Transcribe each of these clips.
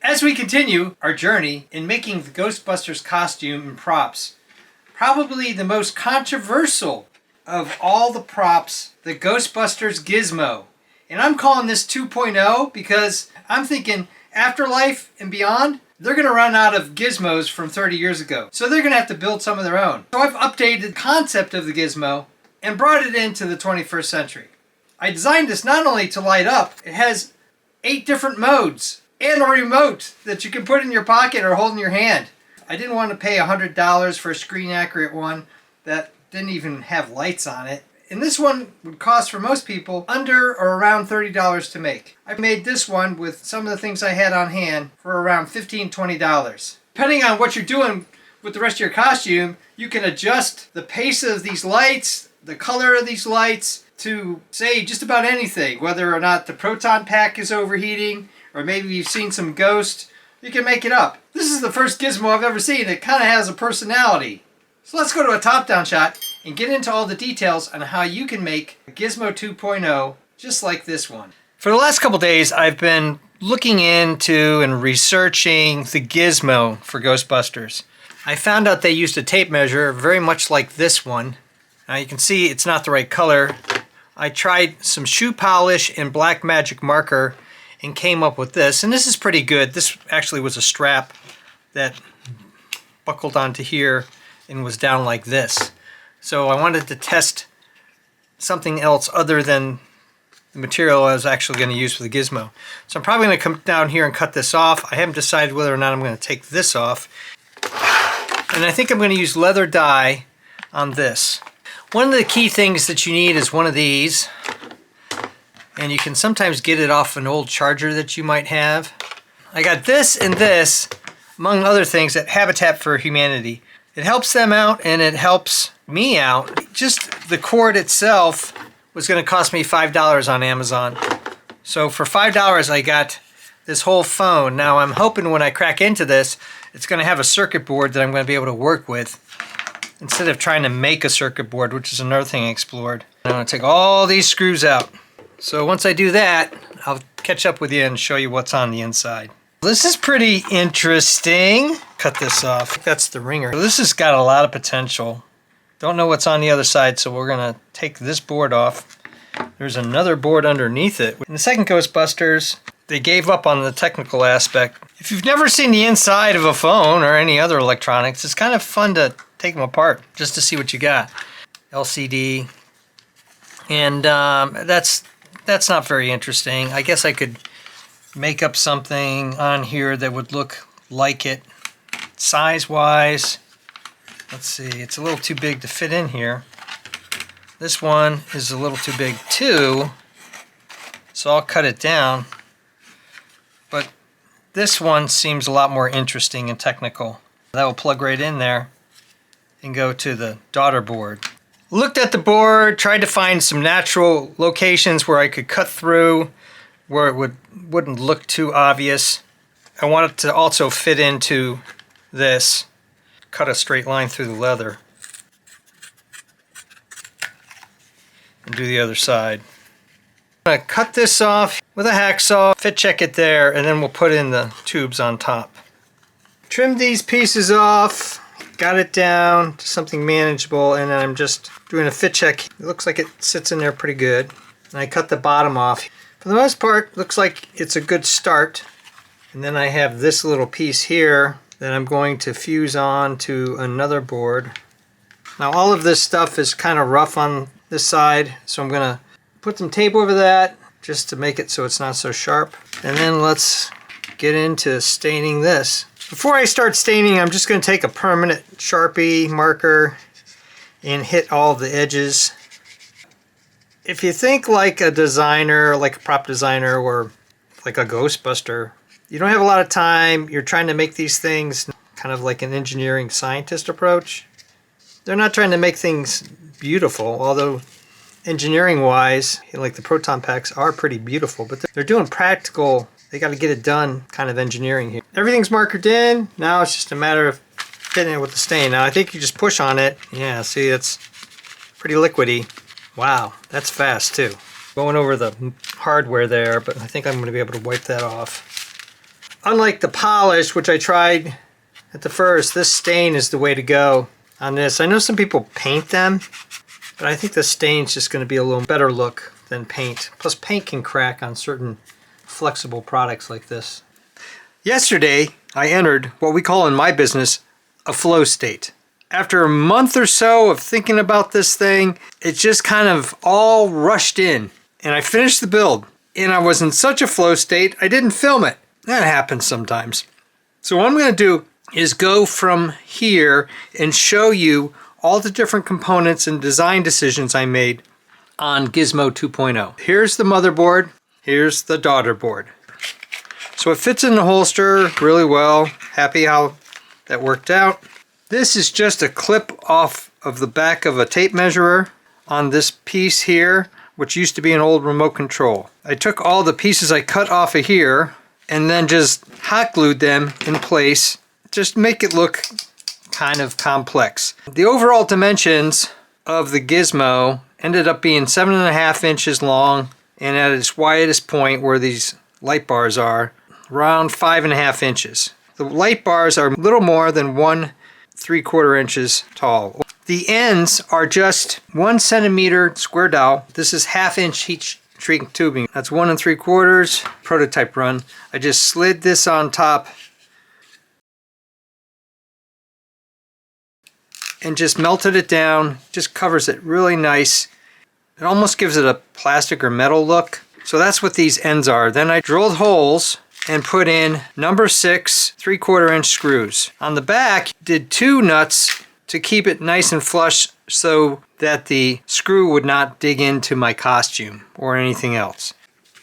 As we continue our journey in making the Ghostbusters costume and props, probably the most controversial of all the props, the Ghostbusters Gizmo. And I'm calling this 2.0 because I'm thinking Afterlife and beyond, they're going to run out of gizmos from 30 years ago. So they're going to have to build some of their own. So I've updated the concept of the gizmo and brought it into the 21st century. I designed this not only to light up, it has 8 different modes and a remote that you can put in your pocket or hold in your hand. I didn't want to pay $100 for a screen accurate one that didn't even have lights on it. And this one would cost for most people under or around $30 to make. I made this one with some of the things I had on hand for around $15, $20. Depending on what you're doing with the rest of your costume, you can adjust the pace of these lights, the color of these lights, to say just about anything, whether or not the proton pack is overheating, or maybe you've seen some ghost, you can make it up. This is the first gizmo I've ever seen that kind of has a personality. So let's go to a top-down shot and get into all the details on how you can make a Gizmo 2.0 just like this one. For the last couple days, I've been looking into and researching the Gizmo for Ghostbusters. I found out they used a tape measure very much like this one. Now you can see it's not the right color. I tried some shoe polish and black magic marker and came up with this, and this is pretty good. This actually was a strap that buckled onto here and was down like this. So I wanted to test something else other than the material I was actually going to use for the gizmo. So I'm probably going to come down here and cut this off. I haven't decided whether or not I'm going to take this off. And I think I'm going to use leather dye on this. One of the key things that you need is one of these. And you can sometimes get it off an old charger that you might have. I got this and this, among other things, at Habitat for Humanity. It helps them out and it helps me out. Just the cord itself was going to cost me $5 on Amazon. So for $5 I got this whole phone. Now I'm hoping when I crack into this, it's going to have a circuit board that I'm going to be able to work with instead of trying to make a circuit board, which is another thing I explored. I'm going to take all these screws out. So once I do that, I'll catch up with you and show you what's on the inside. This is pretty interesting. Cut this off. That's the ringer. So this has got a lot of potential. Don't know what's on the other side, so we're gonna take this board off. There's another board underneath it. In the second Ghostbusters, they gave up on the technical aspect. If you've never seen the inside of a phone or any other electronics, it's kind of fun to take them apart just to see what you got. LCD. And that's not very interesting. I guess I could make up something on here that would look like it. Size-wise, let's see, it's a little too big to fit in here. This one is a little too big too, so I'll cut it down. But this one seems a lot more interesting and technical. That will plug right in there and go to the daughter board. Looked at the board, tried to find some natural locations where I could cut through, where it wouldn't look too obvious. I want it to also fit into this. Cut a straight line through the leather. And do the other side. I'm going to cut this off with a hacksaw, fit check it there, and then we'll put in the tubes on top. Trim these pieces off, got it down to something manageable, and then I'm just doing a fit check. It looks like it sits in there pretty good. And I cut the bottom off. For the most part, looks like it's a good start. And then I have this little piece here that I'm going to fuse on to another board. Now all of this stuff is kind of rough on this side, so I'm going to put some tape over that just to make it so it's not so sharp. And then let's get into staining this. Before I start staining, I'm just going to take a permanent Sharpie marker and hit all the edges. If you think like a designer, like a prop designer or like a Ghostbuster, you don't have a lot of time, you're trying to make these things kind of like an engineering scientist approach. They're not trying to make things beautiful, although engineering wise, like the proton packs are pretty beautiful, but they're doing practical, they got to get it done kind of engineering here. Everything's markered in, now it's just a matter of hitting it with the stain. Now I think you just push on it, yeah, see it's pretty liquidy. Wow, that's fast too. Going over the hardware there, but I think I'm going to be able to wipe that off. Unlike the polish, which I tried at the first, this stain is the way to go on this. I know some people paint them, but I think the stain's just going to be a little better look than paint. Plus paint can crack on certain flexible products like this. Yesterday, I entered what we call in my business a flow state. After a month or so of thinking about this thing, it just kind of all rushed in. And I finished the build. And I was in such a flow state, I didn't film it. That happens sometimes. So what I'm going to do is go from here and show you all the different components and design decisions I made on Gizmo 2.0. Here's the motherboard. Here's the daughter board. So it fits in the holster really well. Happy how that worked out. This is just a clip off of the back of a tape measurer on this piece here, which used to be an old remote control. I took all the pieces I cut off of here and then just hot glued them in place, just make it look kind of complex. The overall dimensions of the Gizmo ended up being 7.5 inches long, and at its widest point where these light bars are, around 5.5 inches. The light bars are a little more than 1.75 inches tall. The ends are just 1 centimeter square dowel. This is 1/2 inch heat shrink tubing. That's 1 3/4 prototype run. I just slid this on top and just melted it down. Just covers it really nice. It almost gives it a plastic or metal look. So that's what these ends are. Then I drilled holes and put in number 6 3/4 inch screws. On the back, did 2 nuts to keep it nice and flush so that the screw would not dig into my costume or anything else.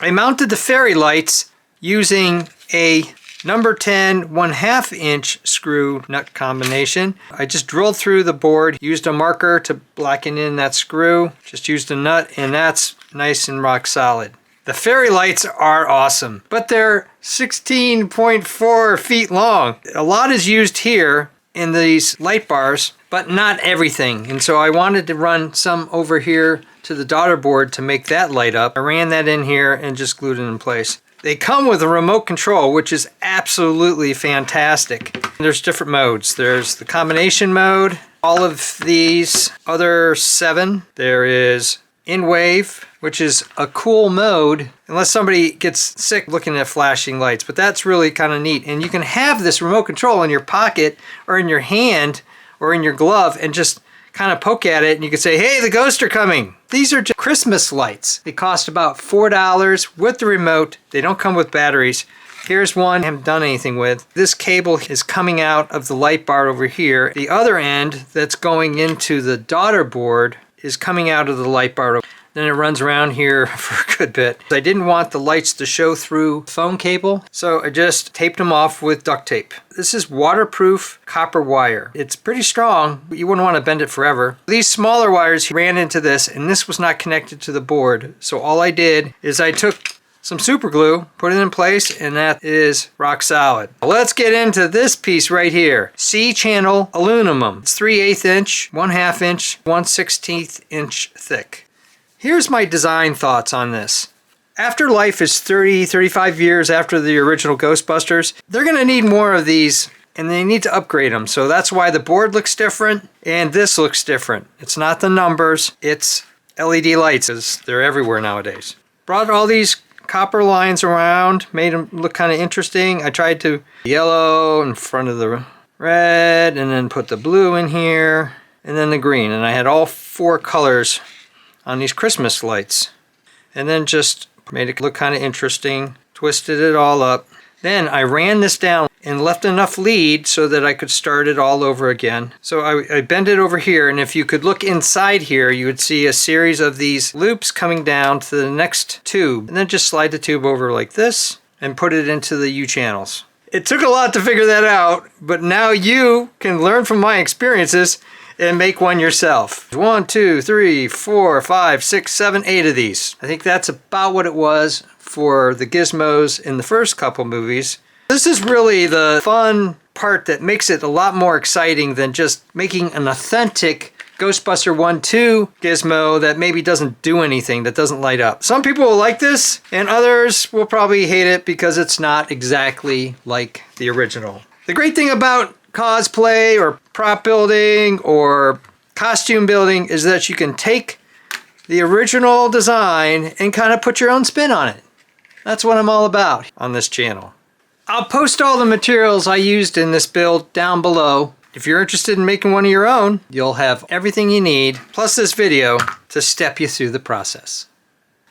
I mounted the fairy lights using a number 10 1/2 inch screw nut combination. I just drilled through the board, used a marker to blacken in that screw, just used a nut, and that's nice and rock solid. The fairy lights are awesome, but they're 16.4 feet long. A lot is used here in these light bars, but not everything. And so I wanted to run some over here to the daughter board to make that light up. I ran that in here and just glued it in place. They come with a remote control, which is absolutely fantastic. There's different modes. There's the combination mode, all of these other 7. There is in wave, which is a cool mode, unless somebody gets sick looking at flashing lights, but that's really kind of neat. And you can have this remote control in your pocket or in your hand or in your glove and just kind of poke at it and you can say, hey, the ghosts are coming. These are just Christmas lights. They cost about $4 with the remote. They don't come with batteries. Here's one I haven't done anything with. This cable is coming out of the light bar over here. The other end that's going into the daughter board is coming out of the light bar. Then it runs around here for a good bit. I didn't want the lights to show through phone cable, so I just taped them off with duct tape. This is waterproof copper wire. It's pretty strong, but you wouldn't want to bend it forever. These smaller wires ran into this, and this was not connected to the board. So all I did is I took some super glue, put it in place, and that is rock solid. Let's get into this piece right here. C-channel aluminum. It's 3/8 inch, 1/2 inch, 1/16 inch thick. Here's my design thoughts on this. Afterlife is 35 years after the original Ghostbusters. They're going to need more of these, and they need to upgrade them. So that's why the board looks different, and this looks different. It's not the numbers, it's LED lights, as they're everywhere nowadays. Brought all these copper lines around, made them look kind of interesting. I tried to yellow in front of the red, and then put the blue in here, and then the green. And I had all 4 colors on these Christmas lights. And then just made it look kind of interesting, twisted it all up. Then I ran this down and left enough lead so that I could start it all over again. So I bent it over here, and if you could look inside here, you would see a series of these loops coming down to the next tube. And then just slide the tube over like this and put it into the U channels. It took a lot to figure that out, but now you can learn from my experiences and make one yourself. 1, 2, 3, 4, 5, 6, 7, 8 of these. I think that's about what it was for the Gizmos in the first couple movies. This is really the fun part that makes it a lot more exciting than just making an authentic Ghostbuster 1-2 Gizmo that maybe doesn't do anything, that doesn't light up. Some people will like this, and others will probably hate it because it's not exactly like the original. The great thing about cosplay or prop building or costume building is that you can take the original design and kind of put your own spin on it. That's what I'm all about on this channel. I'll post all the materials I used in this build down below. If you're interested in making one of your own, you'll have everything you need, plus this video, to step you through the process.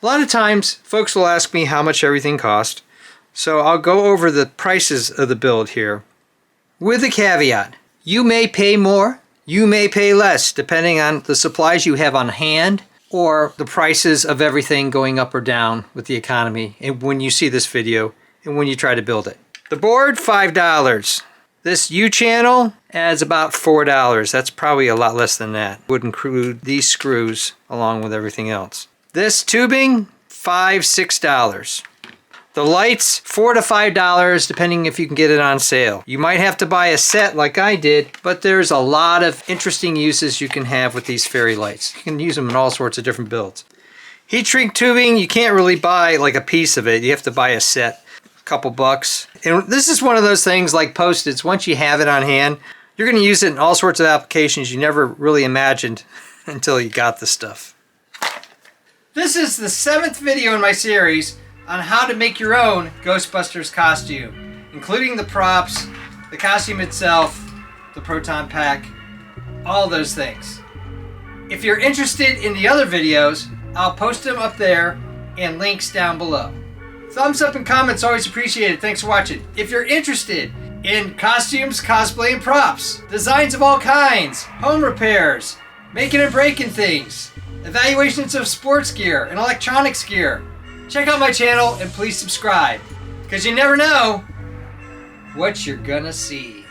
A lot of times, folks will ask me how much everything cost, so I'll go over the prices of the build here. With a caveat, you may pay more, you may pay less, depending on the supplies you have on hand, or the prices of everything going up or down with the economy, and when you see this video, and when you try to build it. The board, $5. This U-channel adds about $4. That's probably a lot less than that. Would include these screws along with everything else. This tubing, $5, $6. The lights, $4 to $5, depending if you can get it on sale. You might have to buy a set like I did, but there's a lot of interesting uses you can have with these fairy lights. You can use them in all sorts of different builds. Heat shrink tubing, you can't really buy like a piece of it. You have to buy a set. Couple bucks. And this is one of those things like Post-its. Once you have it on hand, you're going to use it in all sorts of applications you never really imagined until you got the stuff. This is the 7th video in my series on how to make your own Ghostbusters costume, including the props, the costume itself, the proton pack, all those things. If you're interested in the other videos, I'll post them up there and links down below. Thumbs up and comments always appreciated. Thanks for watching. If you're interested in costumes, cosplay, and props, designs of all kinds, home repairs, making and breaking things, evaluations of sports gear and electronics gear, check out my channel and please subscribe, because you never know what you're gonna see.